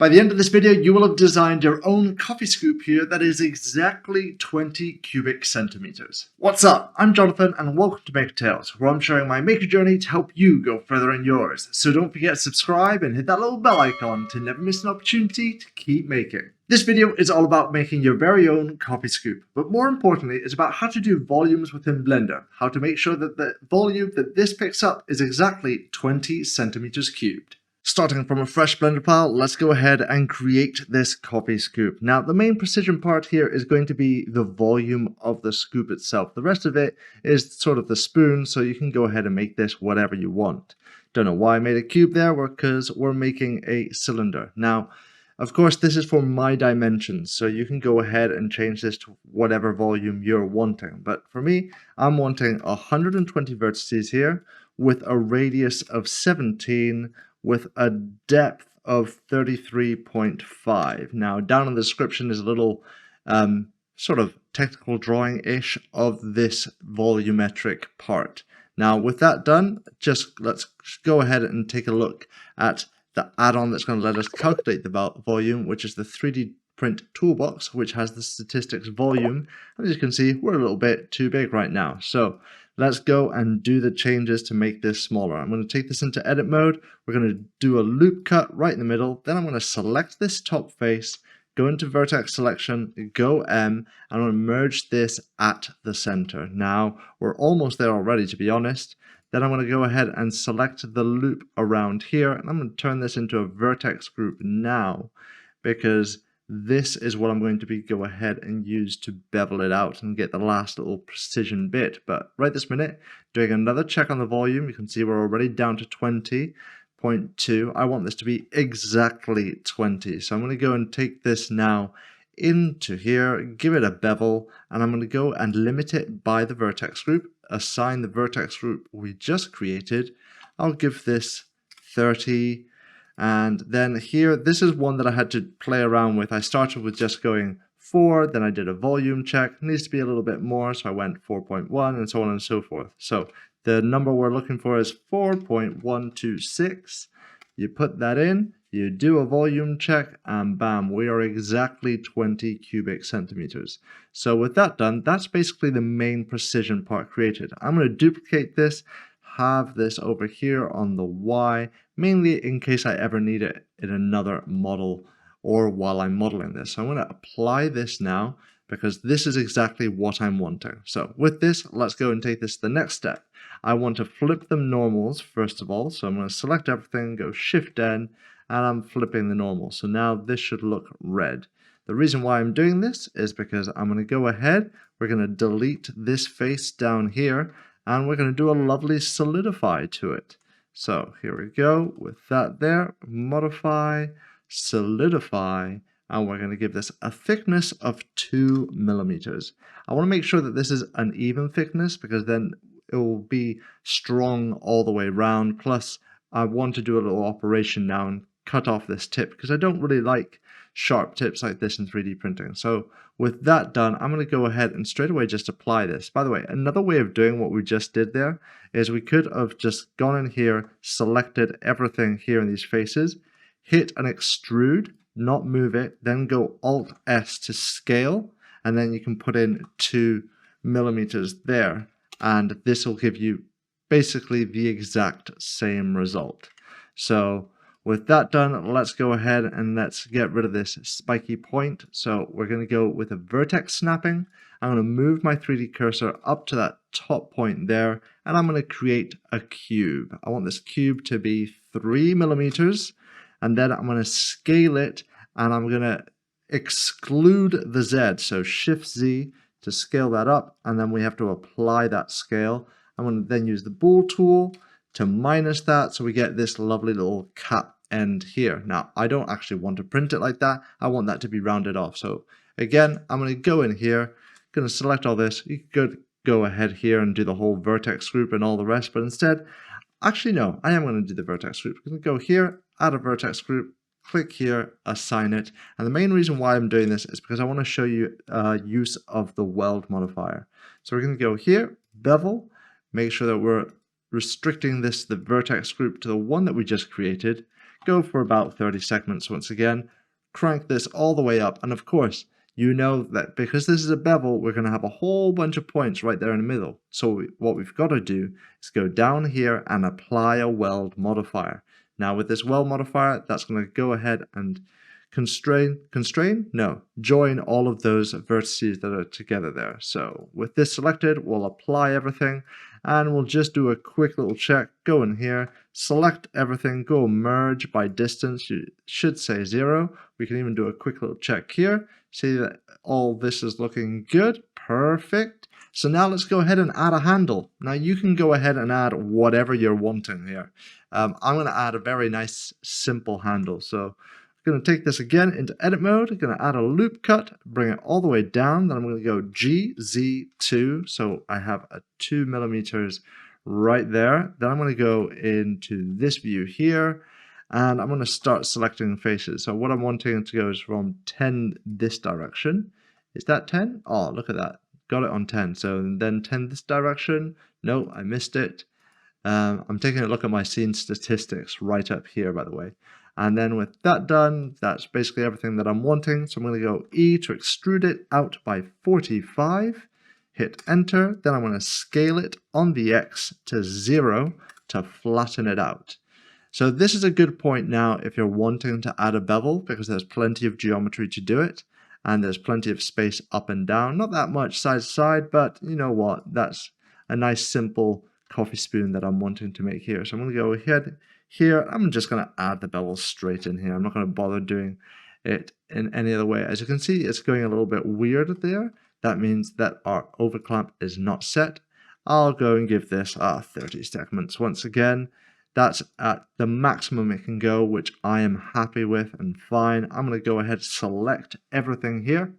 By the end of this video, you will have designed your own coffee scoop here that is exactly 20 cubic centimeters. What's up? I'm Jonathan and welcome to Maker Tales, where I'm sharing my maker journey to help you go further in yours. So don't forget to subscribe and hit that little bell icon to never miss an opportunity to keep making. This video is all about making your very own coffee scoop, but more importantly, it's about how to do volumes within Blender, how to make sure that the volume that this picks up is exactly 20 centimeters cubed. Starting from a fresh Blender file, let's go ahead and create this coffee scoop. Now, the main precision part here is going to be the volume of the scoop itself. The rest of it is sort of the spoon, so you can go ahead and make this whatever you want. Don't know why I made a cube there, because we're making a cylinder. Now, of course, this is for my dimensions, so you can go ahead and change this to whatever volume you're wanting. But for me, I'm wanting 120 vertices here with a radius of 17 with a depth of 33.5. Now, down in the description is a little sort of technical drawing-ish of this volumetric part. Now, with that done, let's go ahead and take a look at the add-on that's going to let us calculate the volume, which is the 3D Print Toolbox, which has the statistics volume. And as you can see, we're a little bit too big right now. So let's go and do the changes to make this smaller. I'm going to take this into edit mode. We're going to do a loop cut right in the middle. Then I'm going to select this top face, go into vertex selection, go M, and I'm going to merge this at the center. Now, we're almost there already, to be honest. Then I'm going to go ahead and select the loop around here, and I'm going to turn this into a vertex group now, because this is what I'm going to go ahead and use to bevel it out and get the last little precision bit. But right this minute, doing another check on the volume, you can see we're already down to 20.2. I want this to be exactly 20. So I'm going to go and take this now into here, give it a bevel, and I'm going to go and limit it by the vertex group, assign the vertex group we just created. I'll give this 30. And then here, this is one that I had to play around with. I started with just going 4, then I did a volume check. It needs to be a little bit more, so I went 4.1 and so on and so forth. So the number we're looking for is 4.126. You put that in, you do a volume check, and bam, we are exactly 20 cubic centimeters. So with that done, that's basically the main precision part created. I'm going to duplicate this, have this over here on the Y, mainly in case I ever need it in another model or while I'm modeling this. So I'm going to apply this now because this is exactly what I'm wanting. So with this, let's go and take this to the next step. I want to flip them normals first of all. So I'm going to select everything, go Shift N, and I'm flipping the normal. So now this should look red. The reason why I'm doing this is because I'm going to go ahead, we're going to delete this face down here, and we're going to do a lovely solidify to it. So here we go with that there, modify, solidify, and we're going to give this a thickness of 2 millimeters. I want to make sure that this is an even thickness because then it will be strong all the way around. Plus, I want to do a little operation now and cut off this tip because I don't really like sharp tips like this in 3D printing. So with that done, I'm going to go ahead and straight away just apply this. By the way, another way of doing what we just did there is we could have just gone in here, selected everything here in these faces, hit an extrude, not move it, then go Alt S to scale, and then you can put in 2 millimeters there, and this will give you basically the exact same result. So with that done, let's go ahead and let's get rid of this spiky point. So we're going to go with a vertex snapping. I'm going to move my 3D cursor up to that top point there, and I'm going to create a cube. I want this cube to be 3 millimeters, and then I'm going to scale it, and I'm going to exclude the Z. So Shift Z to scale that up, and then we have to apply that scale. I'm going to then use the bool tool to minus that, so we get this lovely little cap end here. Now, I don't actually want to print it like that. I want that to be rounded off. So again, I'm going to go in here, going to select all this. You could go ahead here and do the whole vertex group and all the rest, but instead, actually no, I am going to do the vertex group. I'm going to go here, add a vertex group, click here, assign it. And the main reason why I'm doing this is because I want to show you use of the weld modifier. So we're going to go here, bevel, make sure that we're restricting this, the vertex group, to the one that we just created. go for about 30 segments once again, crank this all the way up, and of course, you know that because this is a bevel, we're going to have a whole bunch of points right there in the middle. So what we've got to do is go down here and apply a weld modifier. Now with this weld modifier, that's going to go ahead and join all of those vertices that are together there. So with this selected, we'll apply everything and we'll just do a quick little check. Go in here, select everything, go merge by distance. You should say 0. We can even do a quick little check here. See that all this is looking good. Perfect. So now let's go ahead and add a handle. Now you can go ahead and add whatever you're wanting here. I'm going to add a very nice simple handle. So I'm going to take this again into edit mode. I'm going to add a loop cut, bring it all the way down. Then I'm going to go GZ2. So I have a 2 millimeters right there. Then I'm going to go into this view here. And I'm going to start selecting faces. So what I'm wanting to go is from 10 this direction. Is that 10? Oh, look at that. Got it on 10. So then 10 this direction. No, I missed it. I'm taking a look at my scene statistics right up here, by the way. And then with that done, that's basically everything that I'm wanting. So I'm going to go E to extrude it out by 45. Hit enter. Then I'm going to scale it on the X to 0 to flatten it out. So this is a good point now if you're wanting to add a bevel, because there's plenty of geometry to do it, and there's plenty of space up and down. Not that much side to side, but you know what? That's a nice simple coffee spoon that I'm wanting to make here. So I'm going to go ahead here. I'm just going to add the bevel straight in here. I'm not going to bother doing it in any other way. As you can see, it's going a little bit weird there. That means that our overclamp is not set. I'll go and give this 30 segments once again. That's at the maximum it can go, which I am happy with and fine. I'm going to go ahead and select everything here.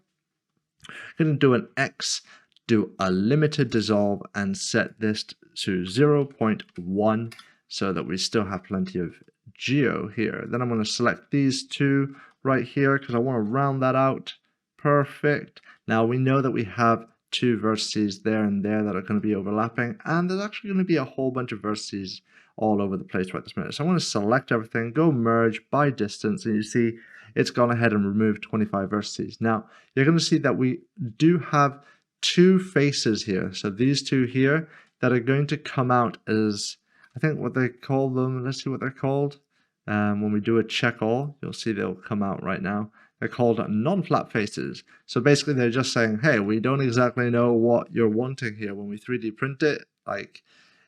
I'm going to do an X, do a limited dissolve, and set this to 0.1 so that we still have plenty of geo here. Then I'm going to select these two right here because I want to round that out. Perfect. Now we know that we have 2 vertices there and there that are going to be overlapping, and there's actually going to be a whole bunch of vertices all over the place right this minute. So I'm going to select everything, go merge by distance, and you see it's gone ahead and removed 25 vertices. Now you're going to see that we do have 2 faces here. So these 2 here that are going to come out as, I think what they call them, let's see what they're called. When we do a check all, you'll see they'll come out right now. They're called non-flat faces. So basically they're just saying, hey, we don't exactly know what you're wanting here when we 3D print it. Like,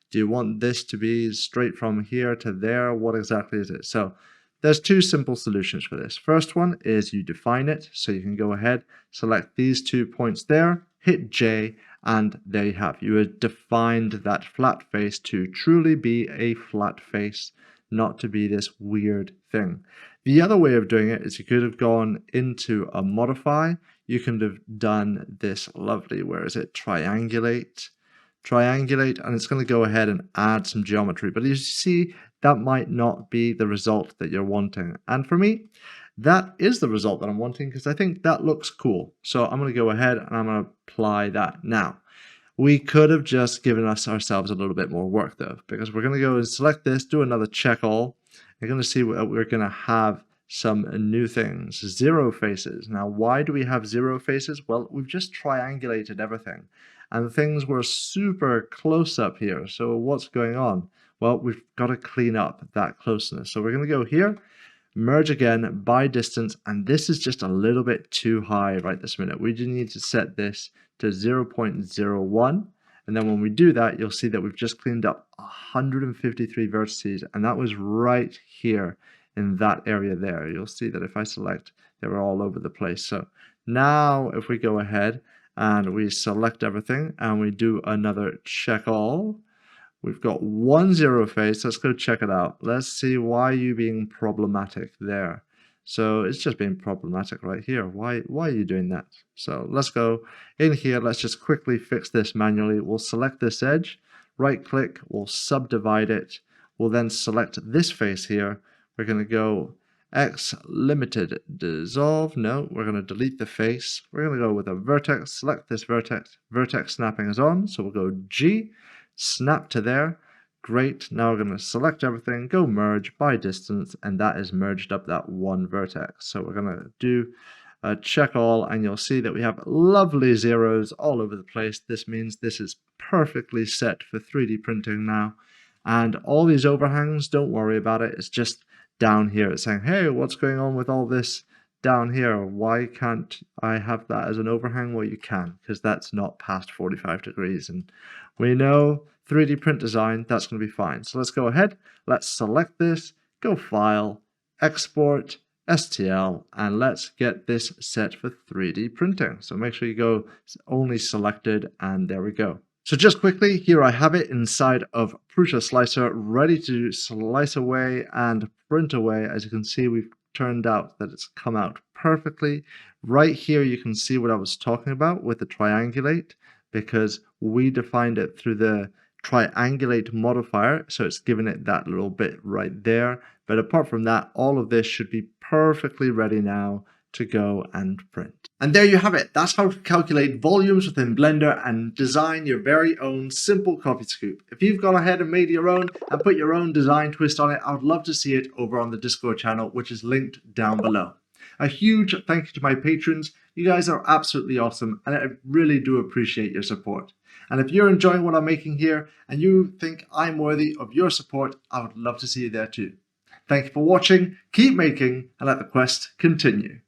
do you want this to be straight from here to there? What exactly is it? So there's 2 simple solutions for this. First one is you define it. So you can go ahead, select these 2 points there, hit J, and there you have. You have defined that flat face to truly be a flat face, not to be this weird thing. The other way of doing it is you could have gone into a modify. You could have done this lovely, where is it? Triangulate, and it's going to go ahead and add some geometry. But you see, that might not be the result that you're wanting. And for me, that is the result that I'm wanting because I think that looks cool. So I'm going to go ahead and I'm going to apply that. Now, we could have just given ourselves a little bit more work though, because we're going to go and select this, do another check all. You're going to see we're going to have some new things, 0 faces. Now, why do we have 0 faces? Well, we've just triangulated everything and things were super close up here. So what's going on? Well, we've got to clean up that closeness. So we're going to go here, merge again by distance, and this is just a little bit too high right this minute. We do need to set this to 0.01. And then when we do that, you'll see that we've just cleaned up 153 vertices, and that was right here in that area there. You'll see that if I select, they were all over the place. So now if we go ahead and we select everything and we do another check all, we've got 1 0 face. Let's go check it out. Let's see why you being problematic there. So it's just being problematic right here. Why are you doing that? So let's go in here. Let's just quickly fix this manually. We'll select this edge, right click, we'll subdivide it. We'll then select this face here. We're going to go X limited dissolve. No, we're going to delete the face. We're going to go with a vertex, select this vertex. Vertex snapping is on. So we'll go G, snap to there, Great. Now we're going to select everything, go merge by distance, and that is merged up that one vertex. So we're going to do check all, and you'll see that we have lovely zeros all over the place. This means this is perfectly set for 3D printing now. And all these overhangs, don't worry about it. It's just down here. It's saying, hey, what's going on with all this down here? Why can't I have that as an overhang? Well, you can, because that's not past 45 degrees. And we know 3D print design, that's going to be fine. So let's go ahead. Let's select this, go File, Export, STL, and let's get this set for 3D printing. So make sure you go only selected, and there we go. So just quickly, here I have it inside of Prusa Slicer, ready to slice away and print away. As you can see, we've turned out that it's come out perfectly. Right here, you can see what I was talking about with the triangulate, because we defined it through the triangulate modifier, so it's given it that little bit right there. But apart from that, all of this should be perfectly ready now to go and print. And there you have it. That's how to calculate volumes within Blender and design your very own simple coffee scoop. If you've gone ahead and made your own and put your own design twist on it, I would love to see it over on the Discord channel, which is linked down below. A huge thank you to my patrons. You guys are absolutely awesome, and I really do appreciate your support. And if you're enjoying what I'm making here and you think I'm worthy of your support, I would love to see you there too. Thank you for watching, keep making, and let the quest continue.